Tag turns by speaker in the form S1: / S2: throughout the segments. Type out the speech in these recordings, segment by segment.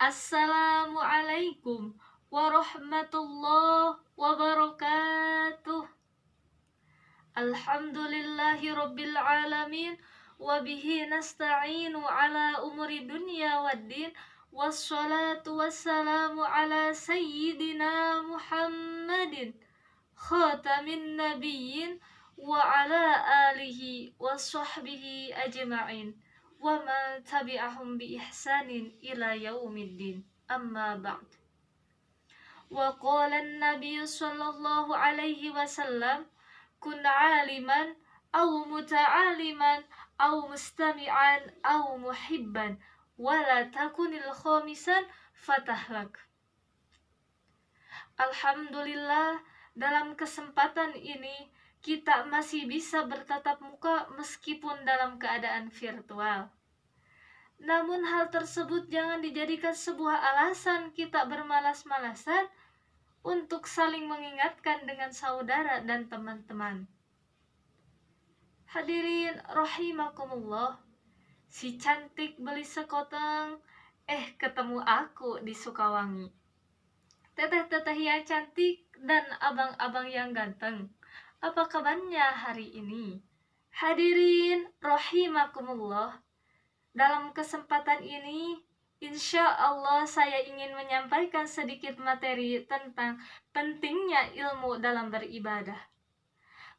S1: Assalamualaikum warahmatullahi wabarakatuh. Alhamdulillahi rabbil alamin. Wabihi nasta'inu ala umuri dunya waddin. Wassalatu wassalamu ala sayyidina Muhammadin khatamin nabiyyin wa ala alihi wa sahbihi ajma'in wa man tabi'ahum bi ihsanin ila yaumiddin. Amma ba'd. Wa qala an-nabiy sallallahu alaihi wasallam, kun 'aliman aw muta'aliman aw mustami'an aw muhibban wa la takunil khamisan fatahlak. Alhamdulillah, dalam kesempatan ini kita masih bisa bertatap muka meskipun dalam keadaan virtual. Namun hal tersebut jangan dijadikan sebuah alasan kita bermalas-malasan untuk saling mengingatkan dengan saudara dan teman-teman. Hadirin rahimakumullah, si cantik beli sekoteng, ketemu aku di Sukawangi. Teteh-teteh yang cantik dan abang-abang yang ganteng, apa kabarnya hari ini? Hadirin rahimakumullah, dalam kesempatan ini insya Allah saya ingin menyampaikan sedikit materi tentang pentingnya ilmu dalam beribadah.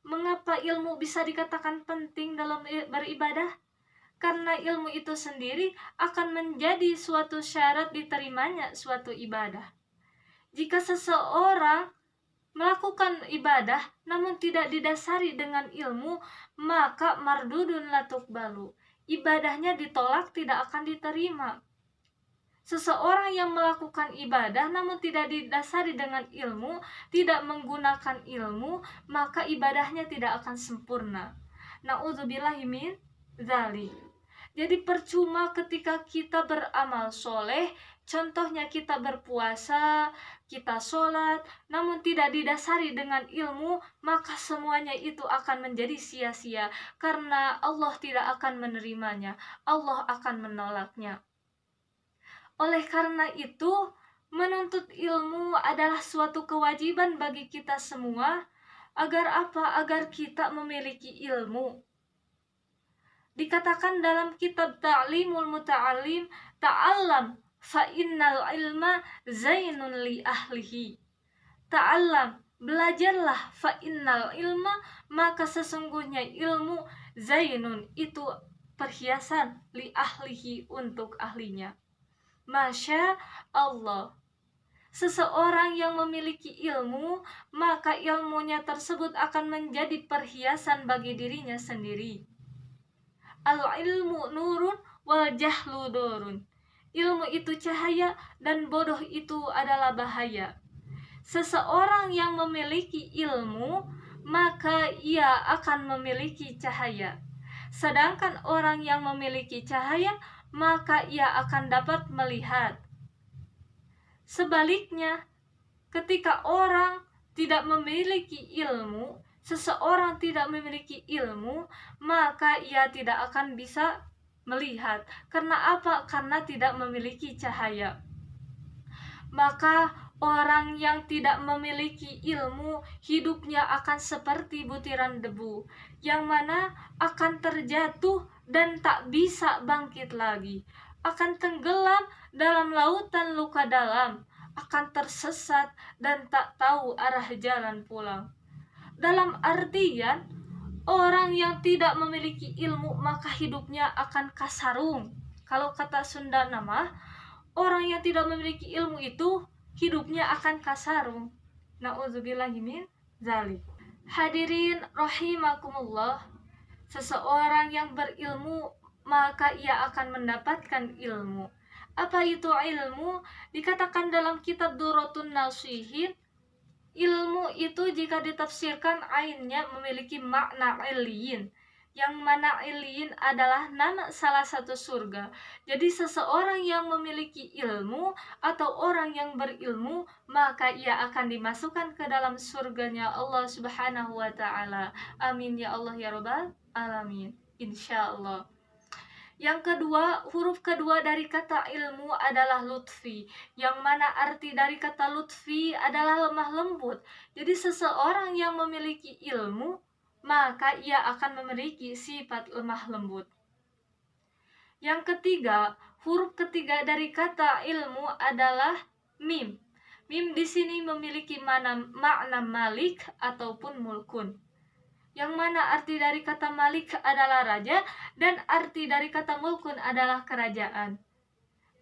S1: Mengapa ilmu bisa dikatakan penting dalam beribadah? Karena ilmu itu sendiri akan menjadi suatu syarat diterimanya suatu ibadah. Jika seseorang melakukan ibadah namun tidak didasari dengan ilmu, maka mardudun la tuqbalu, ibadahnya ditolak, tidak akan diterima. Seseorang yang melakukan ibadah namun tidak didasari dengan ilmu, tidak menggunakan ilmu, maka ibadahnya tidak akan sempurna. Na'udzubillahi min dzalik. Jadi percuma ketika kita beramal soleh, contohnya kita berpuasa, kita sholat, namun tidak didasari dengan ilmu, maka semuanya itu akan menjadi sia-sia, karena Allah tidak akan menerimanya, Allah akan menolaknya. Oleh karena itu, menuntut ilmu adalah suatu kewajiban bagi kita semua. Agar apa? Agar kita memiliki ilmu. Dikatakan dalam kitab Ta'limul Muta'allim, ta'allam fa innal ilma zainun li ahlihi. Ta'allam, belajarlah, fa innal ilma, maka sesungguhnya ilmu, zainun, itu perhiasan, li ahlihi, untuk ahlinya. Masya Allah, seseorang yang memiliki ilmu, maka ilmunya tersebut akan menjadi perhiasan bagi dirinya sendiri. Al-ilmu nurun wal jahlu dorun. Ilmu itu cahaya dan bodoh itu adalah bahaya. Seseorang yang memiliki ilmu, maka ia akan memiliki cahaya. Sedangkan orang yang memiliki cahaya, maka ia akan dapat melihat. Sebaliknya, ketika orang tidak memiliki ilmu, seseorang tidak memiliki ilmu, maka ia tidak akan bisa melihat. Karena apa? Karena tidak memiliki cahaya. Maka orang yang tidak memiliki ilmu, hidupnya akan seperti butiran debu, yang mana akan terjatuh dan tak bisa bangkit lagi, akan tenggelam dalam lautan luka dalam, akan tersesat dan tak tahu arah jalan pulang. Dalam artian, orang yang tidak memiliki ilmu maka hidupnya akan kasarung. Kalau kata Sunda nama, orang yang tidak memiliki ilmu itu hidupnya akan kasarung. Na'udzubillahi min dzalik. Hadirin rahimakumullah, seseorang yang berilmu maka ia akan mendapatkan ilmu. Apa itu ilmu? Dikatakan dalam kitab Durratun Nasihin, ilmu itu jika ditafsirkan ainnya memiliki makna iliyin, yang mana iliyin adalah nama salah satu surga. Jadi seseorang yang memiliki ilmu atau orang yang berilmu, maka ia akan dimasukkan ke dalam surganya Allah Subhanahu wa ta'ala. Amin ya Allah ya Rabbal alamin, insyaallah. Yang kedua, huruf kedua dari kata ilmu adalah lutfi, yang mana arti dari kata lutfi adalah lemah lembut. Jadi seseorang yang memiliki ilmu, maka ia akan memiliki sifat lemah lembut. Yang ketiga, huruf ketiga dari kata ilmu adalah mim. Mim di sini memiliki makna malik ataupun mulkun. Yang mana arti dari kata malik adalah raja dan arti dari kata mulkun adalah kerajaan.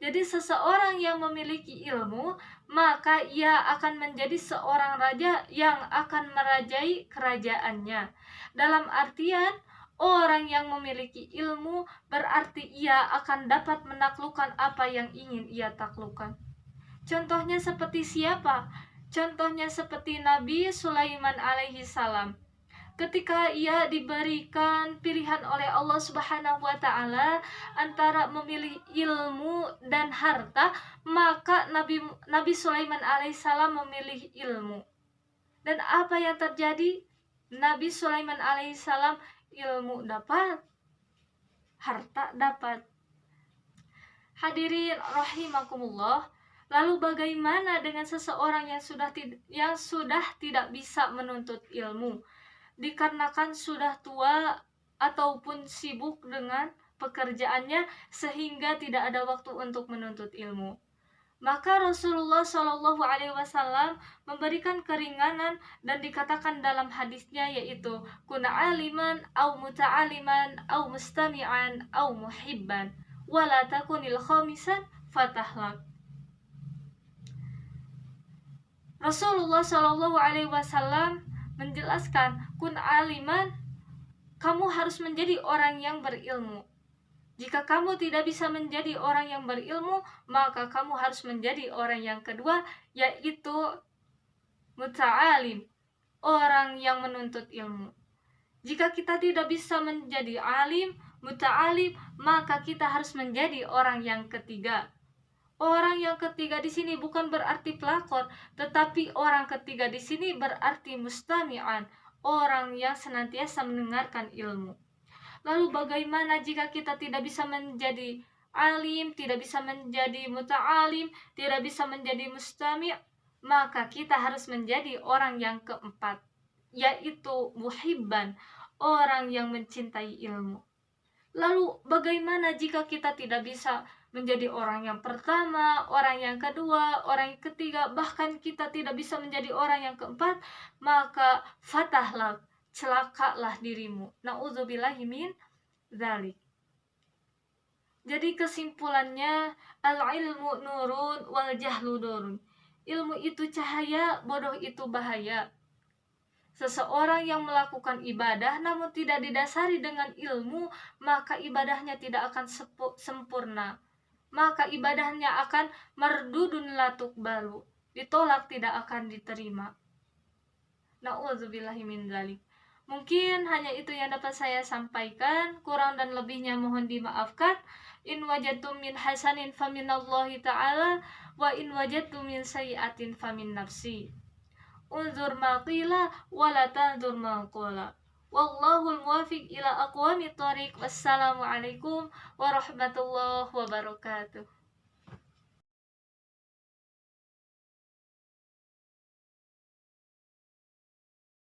S1: Jadi seseorang yang memiliki ilmu, maka ia akan menjadi seorang raja yang akan merajai kerajaannya. Dalam artian, orang yang memiliki ilmu berarti ia akan dapat menaklukkan apa yang ingin ia taklukkan. Contohnya seperti siapa? Contohnya seperti Nabi Sulaiman alaihi salam. Ketika ia diberikan pilihan oleh Allah Subhanahu wa taala antara memilih ilmu dan harta, maka Nabi Sulaiman alaihissalam memilih ilmu. Dan apa yang terjadi? Nabi Sulaiman alaihissalam ilmu dapat, harta dapat. Hadirin rahimakumullah. Lalu bagaimana dengan seseorang yang sudah tidak bisa menuntut ilmu? Dikarenakan sudah tua ataupun sibuk dengan pekerjaannya sehingga tidak ada waktu untuk menuntut ilmu. Maka Rasulullah Shallallahu Alaihi Wasallam memberikan keringanan dan dikatakan dalam hadisnya yaitu kuna aliman au muta'aliman au mustami'an au muhibban wala takunil khamisan fatahlak. Rasulullah Shallallahu Alaihi Wasallam menjelaskan, kun aliman, kamu harus menjadi orang yang berilmu. Jika kamu tidak bisa menjadi orang yang berilmu, maka kamu harus menjadi orang yang kedua, yaitu muta'alim, orang yang menuntut ilmu. Jika kita tidak bisa menjadi alim, muta'alim, maka kita harus menjadi orang yang ketiga. Orang yang ketiga di sini bukan berarti pelakor, tetapi orang ketiga di sini berarti mustami'an, orang yang senantiasa mendengarkan ilmu. Lalu bagaimana jika kita tidak bisa menjadi alim, tidak bisa menjadi muta'alim, tidak bisa menjadi mustami'? Maka kita harus menjadi orang yang keempat, yaitu muhibban, orang yang mencintai ilmu. Lalu bagaimana jika kita tidak bisa menjadi orang yang pertama, orang yang kedua, orang yang ketiga, bahkan kita tidak bisa menjadi orang yang keempat? Maka fatahlah, celakalah dirimu. Na'udzubillahi min dzalik. Jadi kesimpulannya, al-ilmu nurun wal jahlu nurun. Ilmu itu cahaya, bodoh itu bahaya. Seseorang yang melakukan ibadah namun tidak didasari dengan ilmu, maka ibadahnya tidak akan sempurna. Maka ibadahnya akan mardudun latuk balu, ditolak, tidak akan diterima. Na'udzubillahi min dzalik. Mungkin hanya itu yang dapat saya sampaikan, kurang dan lebihnya mohon dimaafkan. In wajadtum min hasanin faminallahi ta'ala, wa in wajadtum min sayyi'atin famin nafsi. Unzur ma qila wa la tanzur ma qala. Wallahul muwafiq ila aqwamit thoriq. Wassalamualaikum warahmatullahi wabarakatuh.